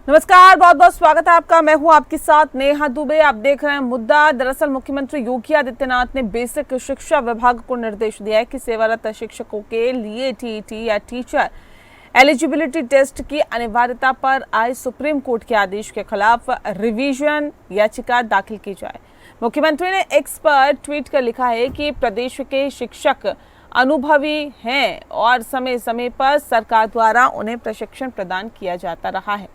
नमस्कार, बहुत बहुत स्वागत है आपका। मैं हूं आपके साथ नेहा दुबे। आप देख रहे हैं मुद्दा। दरअसल मुख्यमंत्री योगी आदित्यनाथ ने बेसिक शिक्षा विभाग को निर्देश दिया है कि सेवारत शिक्षकों के लिए टीईटी या टीचर एलिजिबिलिटी टेस्ट की अनिवार्यता पर आए सुप्रीम कोर्ट के आदेश के खिलाफ रिवीजन याचिका दाखिल की जाए। मुख्यमंत्री ने एक्स पर ट्वीट कर लिखा है कि प्रदेश के शिक्षक अनुभवी हैं और समय समय पर सरकार द्वारा उन्हें प्रशिक्षण प्रदान किया जाता रहा है।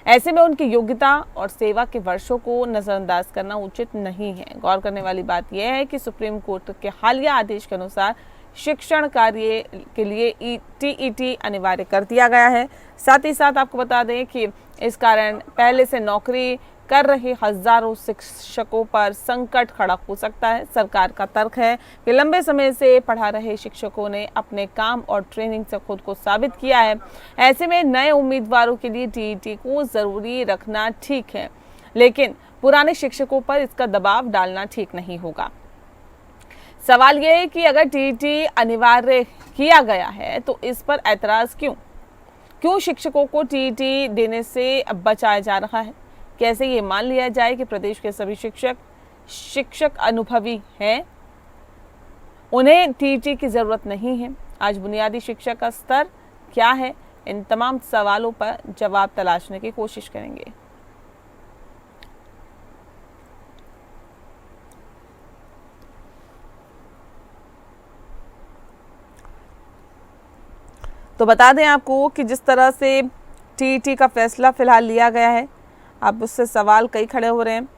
ऐसे में उनकी योग्यता और सेवा के वर्षों को नजरअंदाज करना उचित नहीं है। गौर करने वाली बात यह है कि सुप्रीम कोर्ट के हालिया आदेश के अनुसार शिक्षण कार्य के लिए टीईटी अनिवार्य कर दिया गया है। साथ ही साथ आपको बता दें कि इस कारण पहले से नौकरी कर रहे हजारों शिक्षकों पर संकट खड़ा हो सकता है। सरकार का तर्क है कि लंबे समय से पढ़ा रहे शिक्षकों ने अपने काम और ट्रेनिंग से खुद को साबित किया है। ऐसे में नए उम्मीदवारों के लिए टीईटी को जरूरी रखना ठीक है, लेकिन पुराने शिक्षकों पर इसका दबाव डालना ठीक नहीं होगा। सवाल यह है कि अगर टीईटी अनिवार्य किया गया है तो इस पर ऐतराज क्यों शिक्षकों को टीईटी देने से बचाया जा रहा है? कैसे ये मान लिया जाए कि प्रदेश के सभी शिक्षक अनुभवी हैं, उन्हें टीईटी की जरूरत नहीं है? आज बुनियादी शिक्षा का स्तर क्या है? इन तमाम सवालों पर जवाब तलाशने की कोशिश करेंगे। तो बता दें आपको कि जिस तरह से टीईटी का फैसला फिलहाल लिया गया है, अब उससे सवाल कई खड़े हो रहे हैं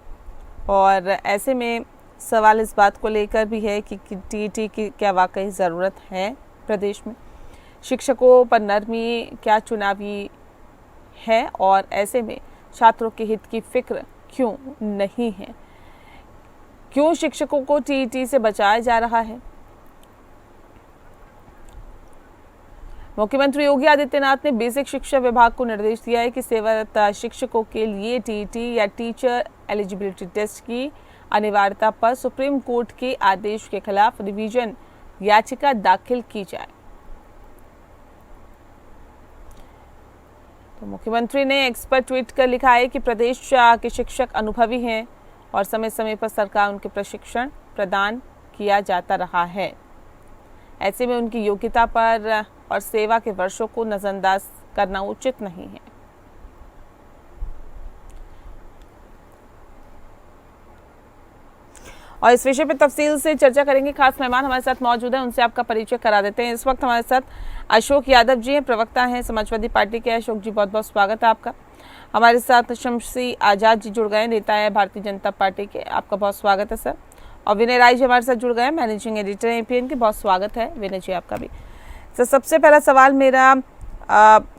और ऐसे में सवाल इस बात को लेकर भी है कि टीईटी की क्या वाकई ज़रूरत है प्रदेश में? शिक्षकों पर नरमी क्या चुनावी है और ऐसे में छात्रों के हित की फिक्र क्यों नहीं है? क्यों शिक्षकों को टीईटी से बचाया जा रहा है? मुख्यमंत्री योगी आदित्यनाथ ने बेसिक शिक्षा विभाग को निर्देश दिया है कि सेवारत शिक्षकों के लिए टीईटी या टीचर एलिजिबिलिटी टेस्ट की अनिवार्यता पर सुप्रीम कोर्ट के आदेश के खिलाफ रिवीजन याचिका दाखिल की जाए। तो मुख्यमंत्री ने एक्स पर ट्वीट कर लिखा है कि प्रदेश के शिक्षक अनुभवी हैं और समय समय पर सरकार उनके प्रशिक्षण प्रदान किया जाता रहा है। ऐसे में उनकी योग्यता पर और सेवा के वर्षों को नजरअंदाज करना उचित नहीं है। और इस विषय पर तफसील से चर्चा करेंगे। खास मेहमान हमारे साथ मौजूद हैं, उनसे आपका परिचय करा देते हैं। इस वक्त हमारे साथ अशोक यादव जी हैं, प्रवक्ता हैं समाजवादी पार्टी के। अशोक जी, बहुत बहुत स्वागत है आपका। हमारे साथ शमसी आजाद जी जुड़ गए, नेता है भारतीय जनता पार्टी के। आपका बहुत स्वागत है सर। और विनय राय जी हमारे साथ जुड़ गए, मैनेजिंग एडिटर एपीएन के। बहुत स्वागत है विनय जी आपका भी। सर, सबसे पहला सवाल मेरा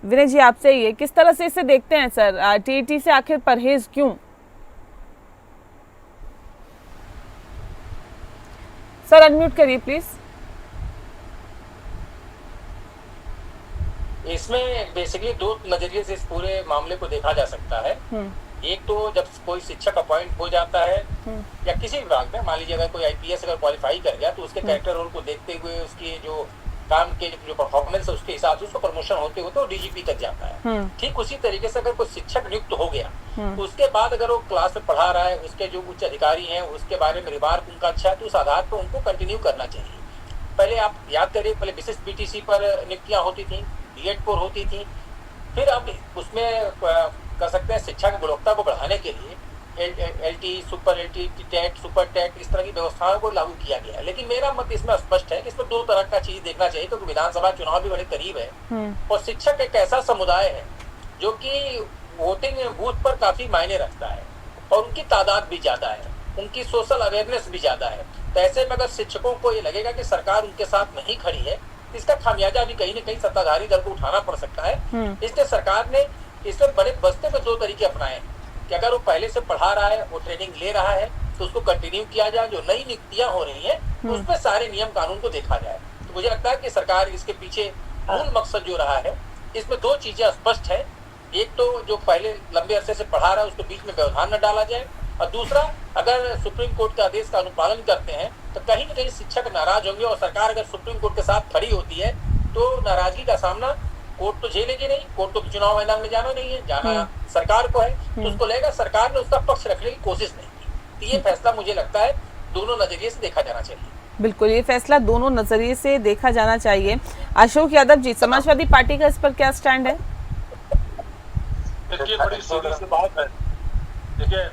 विनय जी आपसे ये, किस तरह से इसे देखते हैं सर? टीईटी से आखिर परहेज क्यों? सर अनम्यूट करिए प्लीज। इसमें बेसिकली दो नजरिए से इस पूरे मामले को देखा जा सकता है। एक तो जब कोई शिक्षक अपॉइंट हो जाता है या किसी विभाग में, मान लीजिए अगर कोई आईपीएस अगर क्वालिफाई कर गया तो उसके कैरेक्टर रोल को देखते हुए उसकी जो काम के जो परफॉर्मेंस है उसके हिसाब से उसको प्रमोशन होते होते वो डीजीपी तक जाता है। ठीक उसी तरीके से अगर कोई शिक्षक नियुक्त हो गया तो उसके बाद अगर वो क्लास में पढ़ा रहा है, उसके जो उच्च अधिकारी हैं उसके बारे में रिमार्क उनका अच्छा है तो उस आधार पर उनको कंटिन्यू करना चाहिए। पहले आप याद करिए, पहले विशिष्ट बीटीसी पर नियुक्तियां होती थी, डीएड पर होती थी। फिर अब उसमें कर सकते हैं शिक्षा की गुणवत्ता को बढ़ाने के लिए LT, super LT, TET, super TET, इस तरह की व्यवस्थाओं को लागू किया गया है। लेकिन मेरा मत इसमें स्पष्ट है कि इसमें दो तरह का चीज देखना चाहिए, क्योंकि विधानसभा चुनाव भी बड़े करीब है और शिक्षक एक ऐसा समुदाय है जो कि वोटिंग बूथ पर काफी मायने रखता है और उनकी तादाद भी ज्यादा है, उनकी सोशल अवेयरनेस भी ज्यादा है। तो ऐसे में अगर शिक्षकों को ये लगेगा कि सरकार उनके साथ नहीं खड़ी है, इसका खामियाजा भी कहीं न कहीं सत्ताधारी दल को उठाना पड़ सकता है। इसलिए सरकार ने इसमें बड़े बस्ते में दो तरीके अपनाए हैं कि अगर वो पहले से पढ़ा रहा है, वो ट्रेनिंग ले रहा है तो उसको कंटिन्यू किया जाए। जो नई नियुक्तियां हो रही हैं तो उसमें सारे नियम कानून को देखा जाए। तो मुझे लगता है कि सरकार इसके पीछे मूल मकसद जो रहा है, इसमें दो चीजें स्पष्ट है। एक तो जो पहले लंबे अरसे से पढ़ा रहा है उसको बीच में व्यवधान न डाला जाए, और दूसरा अगर सुप्रीम कोर्ट के आदेश का अनुपालन करते हैं तो कहीं ना कहीं शिक्षक नाराज होंगे और सरकार अगर सुप्रीम कोर्ट के साथ खड़ी होती है तो नाराजगी का सामना कोर्ट तो झेलेगी नहीं, कोर्ट तो चुनाव मैदान में जाना नहीं है, जाना सरकार को है, तो उसको लगेगा सरकार ने उसका पक्ष रखने की कोशिश नहीं की। तो ये फैसला मुझे लगता है दोनों नजरिए से देखा जाना चाहिए। बिल्कुल, ये फैसला दोनों नजरिए से देखा जाना चाहिए। अशोक यादव जी, समाजवादी पार्टी का इस पर क्या स्टैंड है? देखिए, बड़ी सीधी सी बात है। देखिए,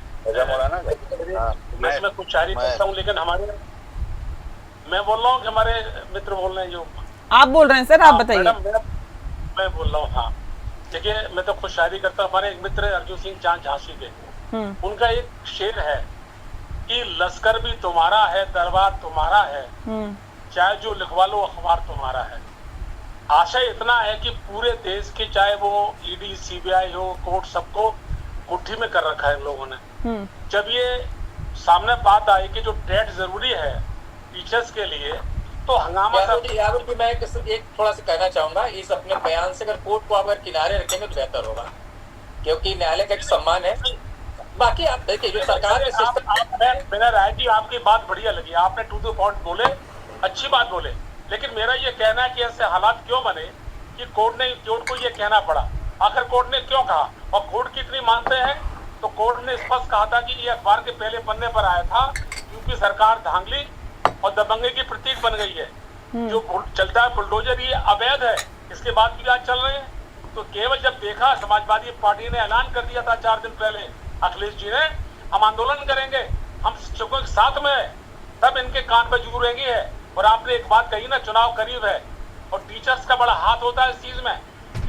मैं इसमें कुछ शायरी करता हूँ, लेकिन मैं बोल रहा हूँ कि हमारे मित्र बोल रहे हैं जो आप बोल रहे हैं सर, आप बताइए। मैं बोल रहा हूँ। हाँ, देखिए, मैं तो खुद शायरी करता हूँ। हमारे एक मित्र अर्जुन सिंह चांद झांसी के, उनका एक शेर है कि लश्कर भी तुम्हारा है, दरबार तुम्हारा है, चाहे जो लिखवा लो अखबार तुम्हारा है। आशय इतना है कि पूरे देश के, चाहे वो ईडी सीबीआई हो, कोर्ट, सबको मुट्ठी में कर रखा है इन लोगों ने। जब ये सामने बात आई कि जो टेट जरूरी है टीचर्स के लिए, तो हंगामा यादव जी, मैं एक थोड़ा सा कहना चाहूंगा इस अपने बयान से, अगर कोर्ट को अगर किनारे रखेंगे तो बेहतर होगा, क्योंकि न्यायालय का एक सम्मान है। बाकी आप देखिए जो सरकार ने सिस्टम, मेरा राय जी आपकी बात बढ़िया लगी, आपने टू द पॉइंट बोले, अच्छी बात बोले, लेकिन मेरा ये कहना है कि ऐसे हालात क्यों बने कि कोर्ट को ये कहना पड़ा। आखिर कोर्ट ने क्यों कहा, और कोर्ट कितनी मानते हैं? तो कोर्ट ने स्पष्ट कहा था कि ये अखबार के पहले पन्ने पर आया था क्योंकि सरकार धांधली और दबंगे की प्रतीक बन गई है। जो चलता है बुलडोजर, ये अवैध है, इसके बाद भी आज चल रहे हैं। तो केवल जब देखा, समाजवादी पार्टी ने ऐलान कर दिया था 4 दिन पहले, अखिलेश जी ने, हम आंदोलन करेंगे, हम शिक्षकों के साथ में है, तब इनके कान पर जू रहेंगी है। और आपने एक बात कही ना, चुनाव करीब है और टीचर्स का बड़ा हाथ होता है इस चीज में,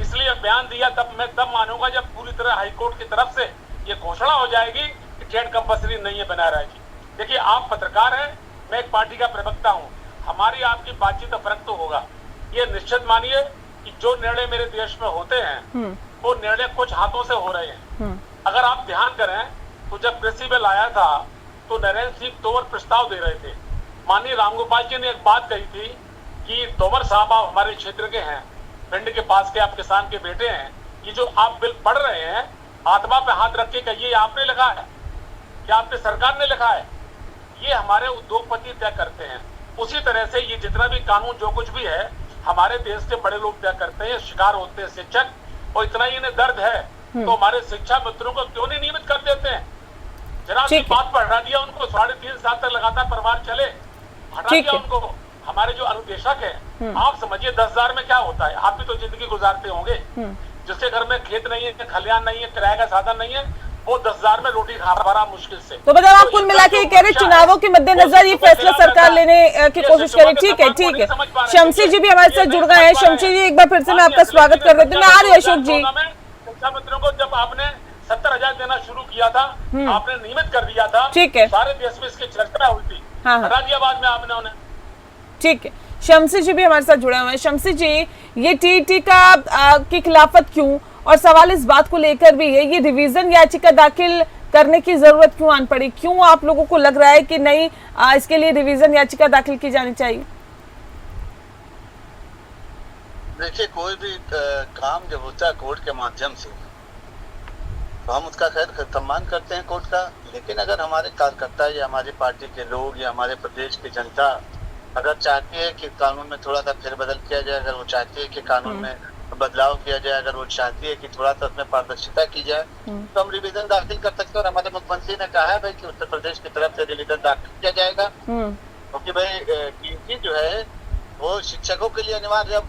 इसलिए बयान दिया। मैं तब मानूंगा जब पूरी तरह हाईकोर्ट की तरफ से ये घोषणा हो जाएगी कि टेट कंपल्सरी नहीं है बना रहेगी। देखिए, आप पत्रकार हैं, मैं एक पार्टी का प्रवक्ता हूँ, हमारी आपकी बातचीत का फर्क तो होगा। ये निश्चित मानिए कि जो निर्णय मेरे देश में होते हैं वो निर्णय कुछ हाथों से हो रहे हैं। अगर आप ध्यान करें तो जब कृषि बिल आया था तो नरेंद्र सिंह तोमर प्रस्ताव दे रहे थे। माननीय रामगोपाल जी ने एक बात कही थी कि तोमर साहब, आप हमारे क्षेत्र के हैं, पिंड के पास के, आप किसान के बेटे हैं, ये जो आप बिल पढ़ रहे हैं, आत्मा पे हाथ रख के कहिए आपने लिखा है क्या आपने सरकार ने लिखा है? ये हमारे उद्योगपति तय करते हैं। उसी तरह से ये जितना भी कानून जो कुछ भी है हमारे देश के बड़े लोग तय करते हैं, शिकार होते हैं शिक्षक। और इतना ही इन्हें दर्द है तो हमारे शिक्षा मित्रों को क्यों नहीं नियमित कर देते हैं? जरा सी बात पर हटा दिया उनको, 3.5 साल तक लगातार परिवार चले, हटा दिया उनको। हमारे जो अनुदेशक है, आप समझिए 10,000 में क्या होता है। आप भी तो जिंदगी गुजारते होंगे, जिसके घर में खेत नहीं है, खलियान नहीं है, किराए का साधन नहीं है, वो 10,000 में रोटी खा पा रहा मुश्किल से। तो मतलब आप कुल मिला के कह रहे चुनावों के मद्देनजर ये फैसला सरकार लेने की कोशिश करे। ठीक है, ठीक है। शमसी जी भी हमारे साथ जुड़ गए हैं। शमसी जी, एक बार फिर से मैं आपका स्वागत कर देती हूँ। मैं आ रही अशोक जी। शिक्षा मित्रों को जब आपने 70,000 देना शुरू किया था, आपने नियमित कर दिया था, ठीक है, सारे देश में इसकी चर्चा हुई थी, हटा दिया बाद में आपने उन्हें। ठीक है, शमसी जी भी हमारे साथ जुड़े हुए हैं। शमसी जी, ये टीटी की खिलाफत क्यों, और सवाल इस बात को लेकर भी है, ये रिवीजन याचिका दाखिल करने की जरूरत क्यों आन पड़ी? क्यों आप लोगों को लग रहा है कि नहीं इसके लिए रिवीजन याचिका दाखिल की जानी चाहिए? देखिए, कोई भी काम जब होता है कोर्ट के माध्यम से तो हम उसका खैर सम्मान करते हैं कोर्ट का। लेकिन अगर हमारे कार्यकर्ता या हमारी पार्टी के लोग या हमारे प्रदेश की जनता अगर चाहती है कि कानून में थोड़ा सा फेरबदल किया जाए, अगर वो चाहती है कि कानून में बदलाव किया जाए, अगर वो चाहती है कि थोड़ा सा उसमें पारदर्शिता की जाए, तो हम रिवीजन दाखिल कर सकते हैं। और हमारे मुख्यमंत्री ने कहा है भाई कि उत्तर प्रदेश की तरफ से रिवीजन दाखिल किया जाएगा, क्योंकि भाई टीटी जो है वो शिक्षकों के लिए अनिवार्य।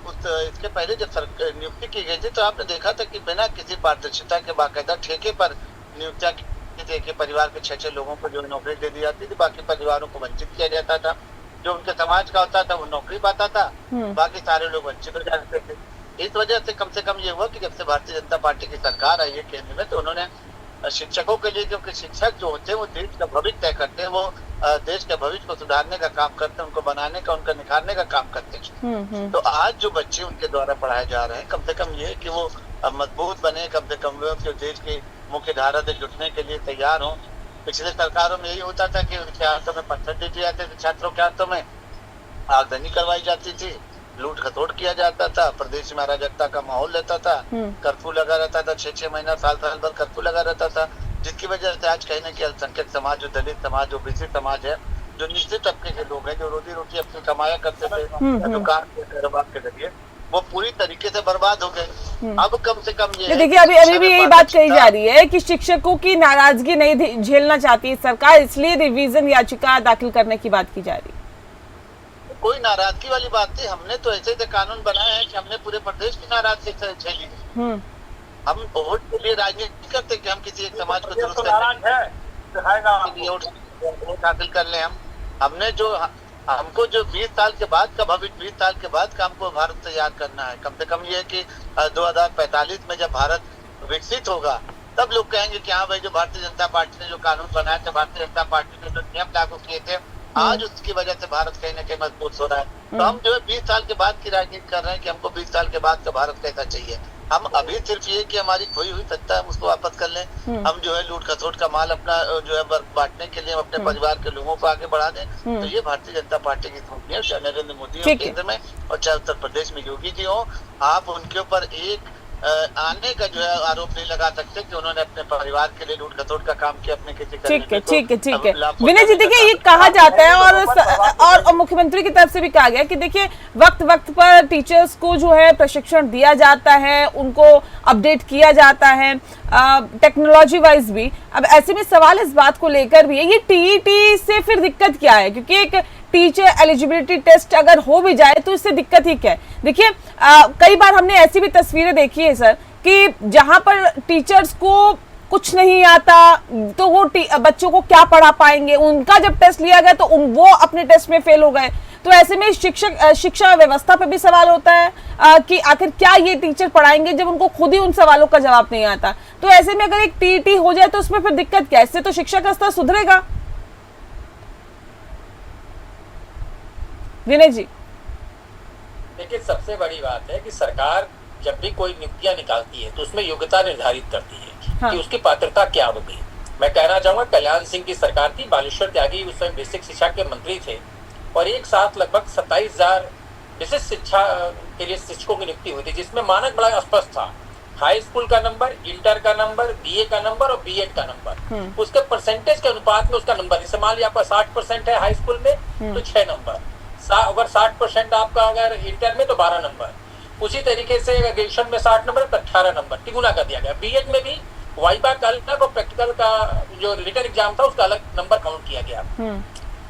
इसके पहले जब नियुक्ति की गई थी तो आपने देखा था कि बिना किसी पारदर्शिता के बाकायदा ठेके पर नियुक्तियां की थी कि परिवार के 6 लोगों को जो नौकरी दे दी जाती थी, बाकी परिवारों को वंचित किया जाता था। जो उनके समाज का होता था वो नौकरी पाता था, बाकी सारे लोग वंचित हो जाते थे। इस वजह से कम ये हुआ कि जब से भारतीय जनता पार्टी की सरकार आई है केंद्र में, तो उन्होंने शिक्षकों के लिए, क्योंकि शिक्षक जो होते हैं वो देश का भविष्य तय करते हैं, वो देश के भविष्य को सुधारने का काम करते हैं, उनको बनाने का, उनका निखारने का काम करते हैं। तो आज जो बच्चे उनके द्वारा पढ़ाए जा रहे हैं, कम से कम ये कि वो मजबूत बने, कम से कम वो देश की मुख्य धारा से जुटने के लिए तैयार हों। पिछले सरकारों में यही होता था कि उनके हाथों में पत्थर दे दिए जाते थे, छात्रों के हाथों में आगजनी करवाई जाती थी, लूट खसोट किया जाता था, प्रदेश में अराजकता का माहौल रहता था, कर्फ्यू लगा रहता था, 6 महीना साल भर कर्फ्यू लगा रहता था, जिसकी वजह से आज कहीं ना कहीं अल्पसंख्यक समाज, जो दलित समाज, ओबीसी समाज है, जो निचले तबके के लोग हैं, जो रोजी रोटी अपनी कमाया करते थे दुकान के कारोबार के जरिए, वो पूरी तरीके से बर्बाद हो गए। अब कम से कम ये देखिए अभी भी यही बात कही जा रही है कि शिक्षकों की नाराजगी नहीं झेलना चाहती है सरकार, इसलिए रिवीजन याचिका दाखिल करने की बात की जा रही है। कोई नाराजगी वाली बात नहीं, हमने तो ऐसे ही कानून बनाए हैं कि हमने पूरे प्रदेश की नाराजगी से झेली। हम वोट के लिए राजनीति करते कि हम किसी एक समाज को दुरुस्त वोट हासिल कर ले। हमने जो हमको जो 20 साल के बाद का भविष्य, 20 साल के बाद का हमको भारत तैयार करना है। कम से कम ये कि 2045 में जब भारत विकसित होगा तब लोग कहेंगे कि हाँ भाई, जो भारतीय जनता पार्टी ने जो कानून बनाया था, भारतीय जनता पार्टी ने जो नियम लागू किए थे, आज उसकी वजह से भारत कहीं ना कहीं मजबूत हो रहा है। तो हम जो है 20 साल के बाद की राजनीति कर रहे हैं कि हमको 20 साल के बाद का भारत कैसा चाहिए। हम अभी सिर्फ ये कि हमारी खोई हुई सत्ता हम उसको वापस कर लें, हम जो है लूट खसोट का माल अपना जो है बांटने के लिए अपने परिवार के लोगों को आगे बढ़ा दें। तो ये भारतीय जनता पार्टी की सोच है, चाहे नरेंद्र मोदी हो केंद्र में और चाहे उत्तर प्रदेश में योगी जी हो। आप उनके ऊपर एक आने का जो है आरोप नहीं लगा सकते कि उन्होंने अपने परिवार के लिए लूट खसोट का काम किया अपने किसी। ठीक है विनय जी, देखिए ये कहा जाता है और मुख्यमंत्री की तरफ से भी कहा गया कि देखिए वक्त पर टीचर्स को जो है प्रशिक्षण दिया जाता है, उनको अपडेट किया जाता है टेक्नोलॉजी वाइज भी। अब ऐसे में सवाल इस बात को लेकर भी है, ये टीईटी से फिर दिक्कत क्या है? क्योंकि एक टीचर एलिजिबिलिटी टेस्ट अगर हो भी जाए तो इससे दिक्कत ही क्या है? देखिए कई बार हमने ऐसी भी तस्वीरें देखी है सर कि जहां पर टीचर्स को कुछ नहीं आता तो वो बच्चों को क्या पढ़ा पाएंगे। उनका जब टेस्ट लिया गया तो वो अपने टेस्ट में फेल हो गए। तो ऐसे में शिक्षा व्यवस्था पे भी सवाल होता है कि आखिर क्या ये टीचर पढ़ाएंगे जब उनको खुद ही उन सवालों का जवाब नहीं आता। तो ऐसे में अगर एक टीईटी हो जाए तो उसमें फिर दिक्कत क्या है? इससे तो शिक्षा का स्तर सुधरेगा। विनय जी, देखिए सबसे बड़ी बात है कि सरकार जब भी कोई नियुक्तियां निकालती है तो उसमें योग्यता निर्धारित करती है कि उसकी पात्रता क्या होगी। मैं कहना चाहूंगा कल्याण सिंह की सरकार थी, बालेश्वर त्यागी उस समय बेसिक शिक्षा के मंत्री थे और एक साथ लगभग 27,000 विशिष्ट शिक्षा के लिए शिक्षकों की नियुक्ति हुई थी, जिसमें मानक बड़ा स्पष्ट था। हाई स्कूल का नंबर, इंटर का नंबर, बीए का नंबर और बीएड का नंबर, उसके परसेंटेज के अनुपात में उसका नंबर। जैसे मान लिया आपका 60% है हाई स्कूल में तो 6 नंबर, अगर 60% आपका अगर इंटर में तो 12 नंबर, उसी तरीके से ग्रेजुएशन में 60 नंबर तो 18 नंबर तिगुना कर दिया गया। बीएड में भी वाइबा का अलग और प्रैक्टिकल का जो रिटन एग्जाम था उसका अलग नंबर काउंट किया गया।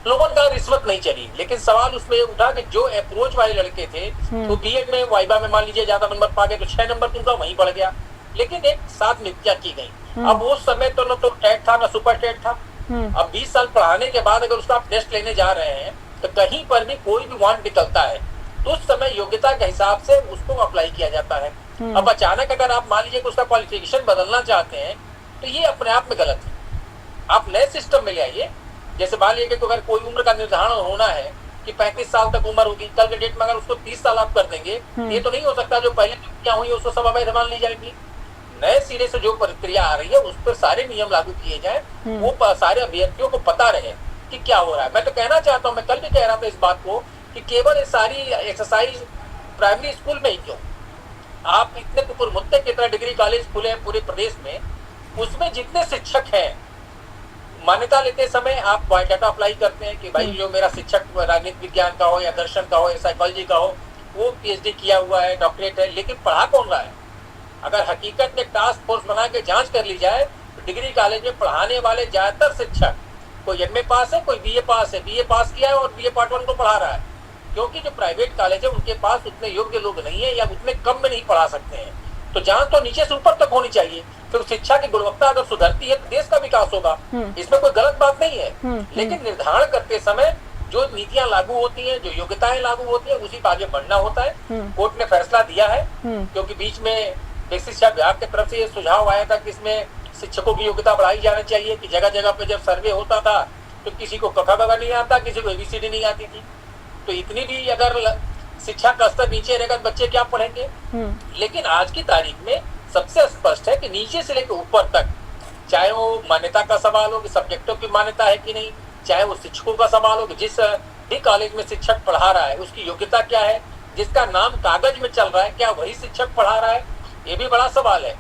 लोगों का रिश्वत नहीं चली, लेकिन सवाल उसमें ये उठा कि जो अप्रोच वाले लड़के थे तो बीएड में वाइबा में मान लीजिए ज्यादा नंबर पा गए तो 6 नंबर उनका वहीं बढ़ गया, लेकिन एक साथ नियुक्तियां की गई। अब उस समय तो न तो टेट था न सुपर टेट था। अब 20 साल पढ़ाने के बाद अगर उसका आप टेस्ट लेने जा रहे हैं तो कहीं पर भी कोई भी वांट निकलता है तो उस समय योग्यता के हिसाब से उसको अप्लाई किया जाता है। अब अचानक अगर आप मान लीजिए कि उसका क्वालिफिकेशन बदलना चाहते हैं तो ये अपने आप में गलत है। आप नए सिस्टम में ले आइए। जैसे मान लीजिए कि अगर कोई उम्र का निर्धारण होना है कि 35 साल तक उम्र होगी, कल के डेट में अगर उसको 30 साल आप कर देंगे, ये तो नहीं हो सकता जो पहले नियुक्तियां हुई उसको सब अवैध मान ली जाएगी। नए सिरे से जो प्रक्रिया आ रही है उस पर सारे नियम लागू किए जाए, वो सारे अभ्यर्थियों को पता रहे कि क्या हो रहा है। मैं तो कहना चाहता हूँ, मैं कल भी कह रहा था इस बात को कि केवल ये सारी एक्सरसाइज प्राइमरी स्कूल में ही क्यों, आप इतने मुद्दे की तरह डिग्री कॉलेज खुले हैं पूरे प्रदेश में, उसमें जितने शिक्षक हैं मान्यता लेते समय आप बायोडाटा अप्लाई करते हैं कि भाई जो मेरा शिक्षक राजनीति विज्ञान का हो या दर्शन का हो या साइकोलॉजी का हो वो पीएचडी किया हुआ है, डॉक्टरेट है, लेकिन पढ़ा कौन रहा है? अगर हकीकत में टास्क फोर्स बना के जांच कर ली जाए तो डिग्री कॉलेज में पढ़ाने वाले ज्यादातर शिक्षक कोई एमए पास है, कोई बीए पास है, बीए पास किया है और बीए पार्ट 1 को पढ़ा रहा है। क्योंकि जो प्राइवेट कॉलेज है उनके पास उतने योग्य लोग नहीं है या उतने कम में नहीं पढ़ा सकते हैं। तो जांच तो नीचे से ऊपर तक होनी चाहिए। फिर शिक्षा की गुणवत्ता अगर सुधरती है तो देश का विकास होगा, इसमें कोई गलत बात नहीं है। लेकिन निर्धारण करते समय जो नीतियां लागू होती हैं, जो योग्यताएं लागू होती है, उसी पर आगे बढ़ना होता है। कोर्ट ने फैसला दिया है, क्योंकि बीच में बेसिक शिक्षा विभाग की तरफ से ये सुझाव आया था कि इसमें शिक्षकों की योग्यता बढ़ाई जानी चाहिए कि जगह जगह पे जब सर्वे होता था तो किसी को क ख ग नहीं आता, किसी को एबीसीडी नहीं आती थी। तो इतनी भी अगर शिक्षा का स्तर नीचे रहेगा तो बच्चे क्या पढ़ेंगे? लेकिन आज की तारीख में सबसे स्पष्ट है कि नीचे से लेकर ऊपर तक, चाहे वो मान्यता का सवाल हो कि सब्जेक्टों की मान्यता है कि नहीं, चाहे वो शिक्षकों का सवाल हो कि जिस भी कॉलेज में शिक्षक पढ़ा रहा है उसकी योग्यता क्या है, जिसका नाम कागज में चल रहा है क्या वही शिक्षक पढ़ा रहा है, ये भी बड़ा सवाल है।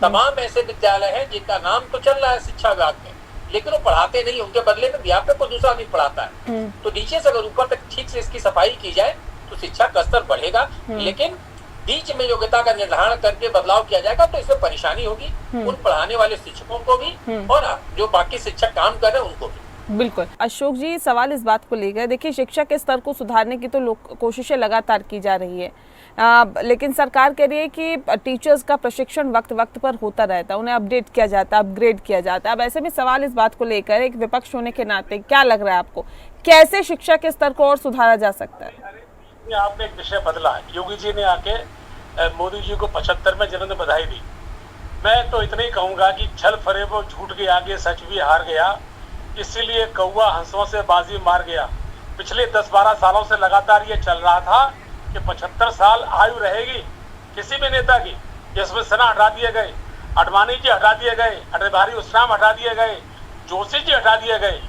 तमाम ऐसे विद्यालय हैं जिनका नाम तो चल रहा है शिक्षा विभाग में लेकिन वो पढ़ाते नहीं, उनके बदले में अध्यापक को दूसरा आदमी पढ़ाता है। तो नीचे से अगर ऊपर तक ठीक से इसकी सफाई की जाए तो शिक्षा का स्तर बढ़ेगा, लेकिन बीच में योग्यता का निर्धारण करके बदलाव किया जाएगा तो इसमें परेशानी होगी उन पढ़ाने वाले शिक्षकों को भी और जो बाकी शिक्षक काम कर रहे हैं उनको भी। बिल्कुल। अशोक जी, सवाल इस बात को लेकर, देखिए शिक्षा के स्तर को सुधारने की तो कोशिशें लगातार की जा रही है, लेकिन सरकार कह रही है कि टीचर्स का प्रशिक्षण वक्त वक्त पर होता रहता है, उन्हें अपडेट किया जाता है, अपग्रेड किया जाता है। अब ऐसे में सवाल इस बात को लेकर, एक विपक्ष होने के नाते क्या लग रहा है आपको, कैसे शिक्षा के स्तर को और सुधारा जा सकता है? आपने एक विषय बदला, योगी जी ने आके मोदी जी को 75 में जन्मदिन बधाई दी। मैं तो इतना ही कहूंगा कि छल फरेब और झूठ के आगे सच भी हार गया, इसीलिए कौवा हंसों से बाजी मार गया। पिछले 10-12 सालों से लगातार ये चल रहा था कि 75 साल आयु रहेगी किसी भी नेता की। यशवंत सिन्हा हटा दिए गए, अडवाणी जी हटा दिए गए, अटल बिहारी उस्राम हटा दिए गए, जोशी जी हटा दिए गए,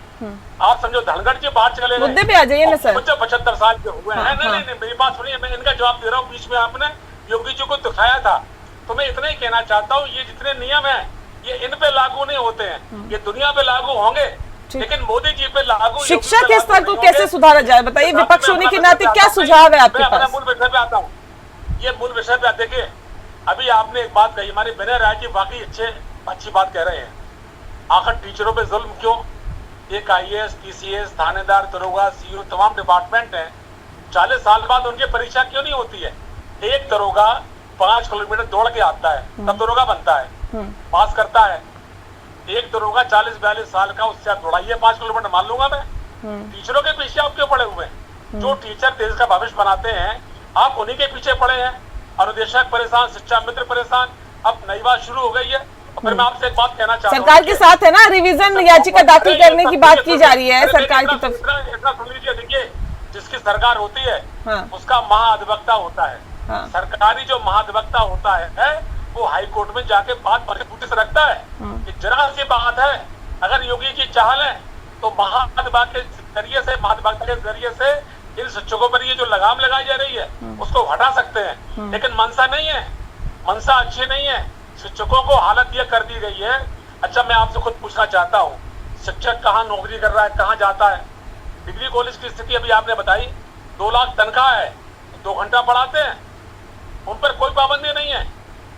आप समझो धनखड़ जी बाहर चले गए। मुद्दे पे आ जाइए ना सर। 75 साल के हुए हैं। नहीं, मेरी बात सुनिए, मैं इनका जवाब दे रहा हूँ। बीच में आपने योगी जी को दिखाया था, तो मैं इतना ही कहना चाहता हूँ, ये जितने नियम हैं ये इन पे लागू नहीं होते हैं, ये दुनिया पे लागू होंगे, लेकिन मोदी जी पे लागू। शिक्षा के स्तर को कैसे सुधारा जाए, बताइए। विपक्ष होने के नाते क्या सुझाव है आपके पास? मूल विषय पे आता हूँ, ये मूल विषय पे देखिए, अभी आपने एक बात कही, हमारे विनय राय जी वाकई अच्छी बात कह रहे हैं। आखिर टीचरों पे जुल्म क्यों? एक IAS, PCS, थानेदार, दरोगा, CO तमाम डिपार्टमेंट हैं, 40 साल बाद उनकी परीक्षा क्यों नहीं होती है? एक दरोगा 5 किलोमीटर दौड़ के आता है, तब दरोगा बनता है, पास करता है। एक दरोगा 40-42 साल का, उससे आप दौड़ाइए 5 किलोमीटर, मान लूंगा मैं। टीचरों के पीछे आप क्यों पड़े हुए हैं? जो टीचर देश का भविष्य बनाते हैं, आप उन्हीं के पीछे पड़े हैं। अनुदेशक परेशान, शिक्षा मित्र परेशान। अब नई बात शुरू हो गई है। फिर मैं आपसे एक बात कहना चाहता हूं, सरकार के साथ है ना, रिवीजन याचिका दाखिल करने की बात की जा रही है सरकार की तरफ। इतना सुन लीजिए, देखिए, जिसकी सरकार होती है उसका महाधिवक्ता होता है। सरकारी जो महाधिवक्ता होता है वो हाई कोर्ट में जाके बात मजबूती से रखता है कि जरा सी बात है, अगर योगी जी चाह लें तो महाधिवक्ता के जरिए से इन शिक्षकों पर ये जो लगाम लगाई जा रही है उसको हटा सकते हैं। लेकिन मंशा नहीं है, मंशा अच्छी नहीं है। शिक्षकों को हालत ये कर दी गई है। अच्छा, मैं आपसे खुद पूछना चाहता हूँ, शिक्षक कहाँ नौकरी कर रहा है, कहाँ जाता है? डिग्री कॉलेज की स्थिति अभी आपने बताई, 2 लाख तनख्वाह है, 2 घंटा पढ़ाते हैं, उन पर कोई पाबंदी नहीं है।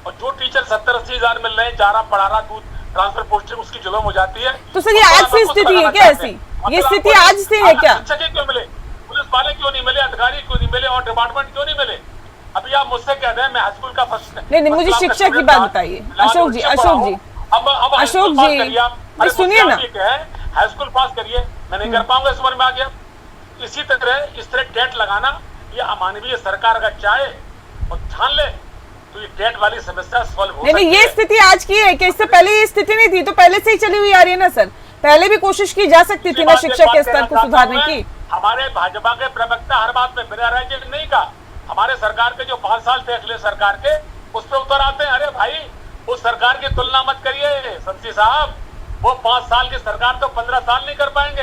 और जो टीचर 70-80 हजार मिल रहे हैं, जा रहा पढ़ा रहा, दूध ट्रांसफर पोस्टिंग उसकी जुल्म हो जाती है। तो सर ये आज से स्थिति है क्या? ऐसी ये स्थिति आज से है क्या? शिक्षक क्यों मिले, पुलिस वाले क्यों नहीं मिले, अधिकारी क्यों नहीं मिले और डिपार्टमेंट क्यों नहीं मिले? अभी आप मुझसे कह रहे हैं मैं हाई स्कूल का फर्स्ट। नहीं, मुझे शिक्षा की बात बताइए अशोक जी। अशोक जी सुनिए ना, हाई स्कूल पास करिए, मैं नहीं कर पाऊंगा, इस उम्र में आ गया। इसी तरह टेट लगाना ये अमानवीय सरकार का चाहे और ठान ले तो ये टेट वाली समस्या सॉल्व हो। नहीं, ये स्थिति आज की है कि इससे पहले ये स्थिति नहीं थी, तो पहले से ही चली हुई आ रही है ना सर। पहले भी कोशिश की जा सकती थी ना शिक्षा के स्तर को सुधारने की। हमारे भाजपा के प्रवक्ता हर बात में बिना राज्य नहीं कहा, हमारे सरकार के जो 5 साल देख ले सरकार के, उस पर उतर आते हैं। अरे भाई, उस सरकार की तुलना मत करिए शमसी साहब, वो 5 साल की सरकार तो 15 साल नहीं कर पाएंगे।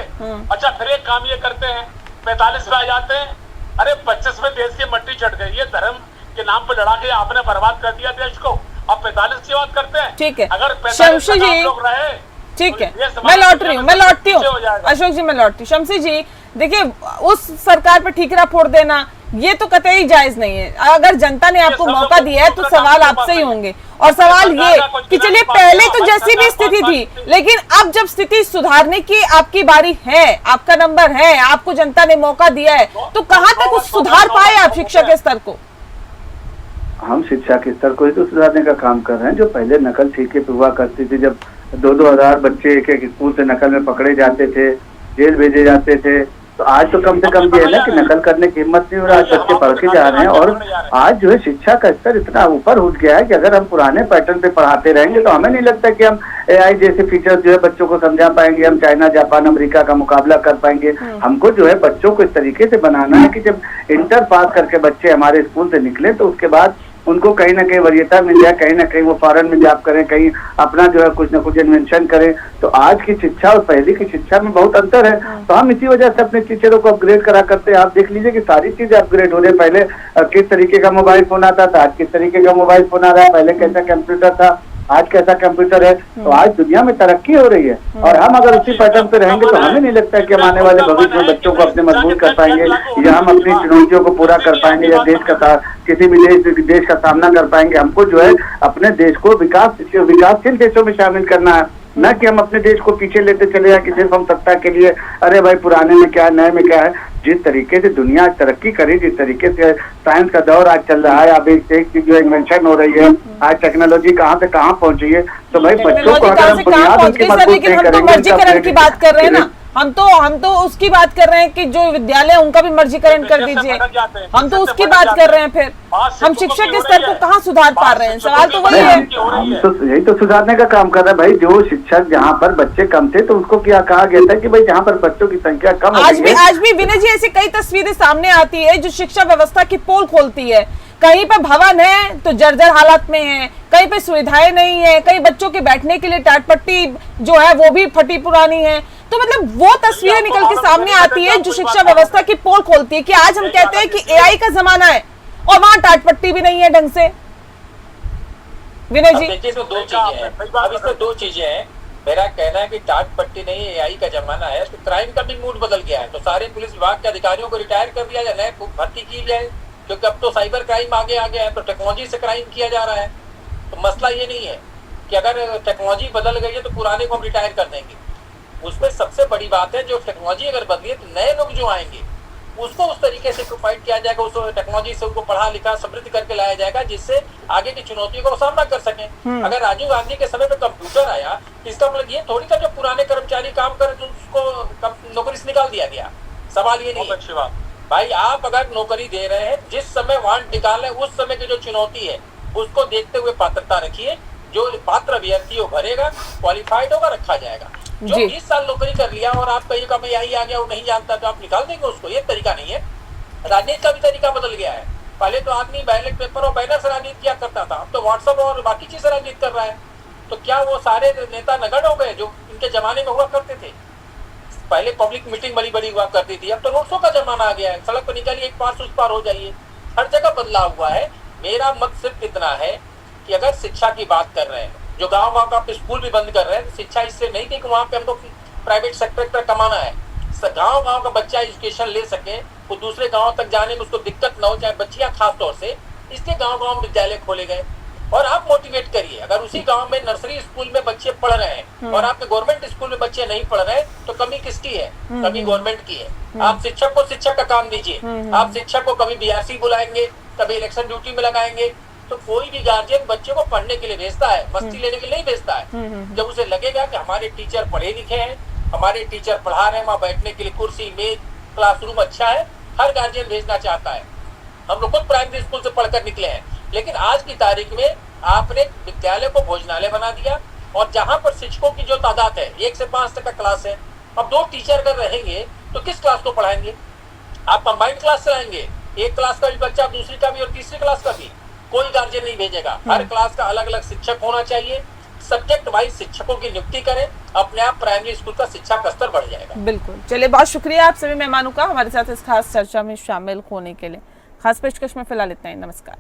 अच्छा, फिर एक काम ये करते हैं, 45 में आ जाते हैं। अरे 25 में देश की मट्टी चढ़ गई, ये धर्म के नाम पर लड़ा के आपने बर्बाद कर दिया देश को। अब 45 की बात करते हैं। ठीक है, अगर 45 लोग रहे, ठीक है, मैं लौटती हूँ अशोक जी, मैं लौटती हूँ। शमसी जी, देखिए, उस सरकार पर ठीकरा फोड़ देना ये तो कतई जायज नहीं है। अगर जनता ने आपको मौका दिया है तो सवाल आपसे ही होंगे। और सवाल ये कि चलिए, पहले तो जैसी भी स्थिति थी, लेकिन अब जब स्थिति सुधारने की आपकी बारी है, आपका नंबर है, आपको जनता ने मौका दिया है, तो कहां तक उस सुधार पाए आप शिक्षा के स्तर को? हम शिक्षा के स्तर को ही तो सुधारने का काम कर रहे हैं। जो पहले नकल ठीके पे हुआ करती थी, जब 2-2 हजार बच्चे एक स्कूल से नकल में पकड़े जाते थे, जेल भेजे जाते थे, तो आज तो कम से कम ये है ना कि नकल करने की हिम्मत नहीं हो रहा। आज बच्चे पढ़ के जा रहे हैं और आज जो है शिक्षा का स्तर इतना ऊपर उठ गया है कि अगर हम पुराने पैटर्न पे पढ़ाते रहेंगे तो हमें नहीं लगता कि हम AI जैसे फीचर्स जो है बच्चों को समझा पाएंगे, हम चाइना, जापान, अमेरिका का मुकाबला कर पाएंगे। हमको जो है बच्चों को इस तरीके से बनाना है कि जब इंटर पास करके बच्चे हमारे स्कूल से निकले तो उसके बाद उनको कहीं ना कहीं वरीयता मिल जाए, कहीं ना कहीं वो फॉरेन में जॉब करें, कहीं अपना जो है कुछ ना कुछ इन्वेंशन करें। तो आज की शिक्षा और पहले की शिक्षा में बहुत अंतर है। तो हम इसी वजह से अपने टीचरों को अपग्रेड करा करते हैं। आप देख लीजिए कि सारी चीजें अपग्रेड हो रही है। पहले किस तरीके का मोबाइल फोन आता था, आज किस तरीके का मोबाइल फोन आ रहा है। पहले कैसा कंप्यूटर था, आज कैसा कंप्यूटर है। तो आज दुनिया में तरक्की हो रही है और हम अगर उसी पैटर्न पे रहेंगे तो हमें नहीं लगता कि हम आने वाले भविष्य में बच्चों को अपने मजबूत कर पाएंगे या हम अपनी चुनौतियों को पूरा कर पाएंगे या किसी भी देश का सामना कर पाएंगे। हमको जो है अपने देश को विकासशील देशों में शामिल करना है, न कि हम अपने देश को पीछे लेते चले जाए कि सिर्फ हम सत्ता के लिए अरे भाई पुराने में क्या है नए में क्या है। जिस तरीके से दुनिया आज तरक्की करी, जिस तरीके से साइंस का दौर आज चल रहा है, अब एक चीज जो इन्वेंशन हो रही है, आज टेक्नोलॉजी कहाँ से कहाँ पहुंची है। तो भाई बच्चों को अगर हम बुनियाद उनकी मजबूत नहीं करेंगे, मर्जीकरण की बात कर रहे हैं ना, हम तो उसकी बात कर रहे हैं कि जो विद्यालय उनका भी मर्जीकरण कर दीजिए, हम तो उसकी बात कर रहे हैं। फिर हम शिक्षा के स्तर को कहाँ सुधार पा रहे हैं, सवाल तो वही है। हम तो यही तो सुधारने का काम कर रहे हैं भाई। जो शिक्षक जहाँ पर बच्चे कम थे तो उसको क्या कहा गया था कि भाई जहाँ पर बच्चों की संख्या कम आज भी विनय जी ऐसी कई तस्वीरें सामने आती है जो शिक्षा व्यवस्था की पोल खोलती है। कहीं पे भवन है तो जर्जर हालत में है, कहीं पे सुविधाएं नहीं है, कई बच्चों के बैठने के लिए टाटपट्टी जो है वो भी फटी पुरानी है। तो मतलब वो तस्वीरें निकल के सामने आती है जो शिक्षा व्यवस्था की पोल खोलती है कि आज हम कहते हैं कि एआई का जमाना है और वहां टाटपट्टी भी नहीं है ढंग से। विनय जी देखिए इसमें दो चीजें हैं, अब इसमें दो चीजें हैं। मेरा कहना है कि टाट पट्टी नहीं एआई का जमाना है, तो क्राइम का भी मूड बदल गया है। तो सारे पुलिस विभाग के अधिकारियों को रिटायर कर दिया जाए, नए भर्ती की जाए, क्योंकि अब तो साइबर क्राइम आगे आ गया है, तो टेक्नोलॉजी से क्राइम किया जा रहा है। तो मसला ये नहीं है कि अगर टेक्नोलॉजी बदल गई है तो पुराने को हम रिटायर कर देंगे। उसमें सबसे बड़ी बात है जो टेक्नोलॉजी अगर बदली है तो नए लोग जो आएंगे उसको उस तरीके से प्रोवाइड किया जाएगा, उस टेक्नोलॉजी से उनको पढ़ा लिखा समृद्ध करके लाया जाएगा जिससे आगे की चुनौतियों का सामना कर सकें। अगर राजीव गांधी के समय में कंप्यूटर आया, इसका मतलब ये थोड़ी था जो पुराने कर्मचारी काम करे तो उसको नौकरी से निकाल दिया गया। सवाल ये नहीं है। अच्छी बात भाई आप अगर नौकरी दे रहे हैं, जिस समय वांट निकाल रहे हैं उस समय की जो चुनौती है उसको देखते हुए पात्रता रखिए। जो पात्र अभ्यर्थी हो भरेगा, क्वालिफाइड होगा, रखा जाएगा। जो 20 साल नौकरी कर लिया और आप कहिएगा मैं यही आ गया वो नहीं जानता तो आप निकाल देंगे उसको। ये तरीका नहीं है। राजनीति का भी तरीका बदल गया है। पहले तो आदमी बैलेट पेपर और बैनर से राजनीति किया करता था, अब तो व्हाट्सएप और बाकी चीज से राजनीति कर रहा है। तो क्या वो सारे नेता नगण्य हो गए जो इनके जमाने में हुआ करते थे? पहले पब्लिक मीटिंग बड़ी बड़ी हुआ करती थी, अब तो रोड शो का जमाना आ गया है। सड़क पर निकलिए, एक पार से उस पार हो जाइए। हर जगह बदलाव हुआ है। मेरा मत सिर्फ इतना है कि अगर शिक्षा की बात कर रहे हैं, जो गांव गांव का आप स्कूल भी बंद कर रहे हैं, तो शिक्षा इससे नहीं थी कि वहां पे हमको प्राइवेट सेक्टर तक कमाना है। गांव गांव का बच्चा एजुकेशन ले सके, वो दूसरे गांव तक जाने में उसको दिक्कत न हो, चाहे बच्चियां खास तौर से, इसलिए गांव गांव विद्यालय खोले गए। और आप मोटिवेट करिए। अगर उसी गांव में नर्सरी स्कूल में बच्चे पढ़ रहे हैं और आपके गवर्नमेंट स्कूल में बच्चे नहीं पढ़ रहे तो कमी किसकी है? कमी गवर्नमेंट की है। आप शिक्षक को शिक्षक का काम दीजिए। आप शिक्षक को कभी बीआरसी बुलाएंगे, कभी इलेक्शन ड्यूटी में लगाएंगे। तो कोई भी गार्जियन बच्चे को पढ़ने के लिए भेजता है, मस्ती लेने के लिए नहीं भेजता है। जब उसे लगेगा कि हमारे टीचर पढ़े लिखे हैं, हमारे टीचर पढ़ा रहे हैं, वहाँ बैठने के लिए कुर्सी मेज क्लासरूम अच्छा है, हर गार्जियन भेजना चाहता है। हम लोग खुद प्राइमरी स्कूल से पढ़कर निकले हैं, लेकिन आज की तारीख में आपने विद्यालय को भोजनालय बना दिया। और जहाँ पर शिक्षकों की जो तादाद है 1 से 5 तक का क्लास है, अब 2 टीचर अगर रहेंगे तो किस क्लास को पढ़ाएंगे? आप कंबाइंड क्लास चलाएंगे, एक क्लास का भी बच्चा दूसरी का भी और तीसरी क्लास का भी, कोई गार्जियन नहीं भेजेगा। हर क्लास का अलग अलग शिक्षक होना चाहिए। सब्जेक्ट वाइज शिक्षकों की नियुक्ति करें, अपने आप प्राइमरी स्कूल का शिक्षा का स्तर बढ़ जाएगा। बिल्कुल। चलिए, बहुत शुक्रिया आप सभी मेहमानों का हमारे साथ इस खास चर्चा में शामिल होने के लिए। खास पेशकश में फिलहाल इतना ही। नमस्कार।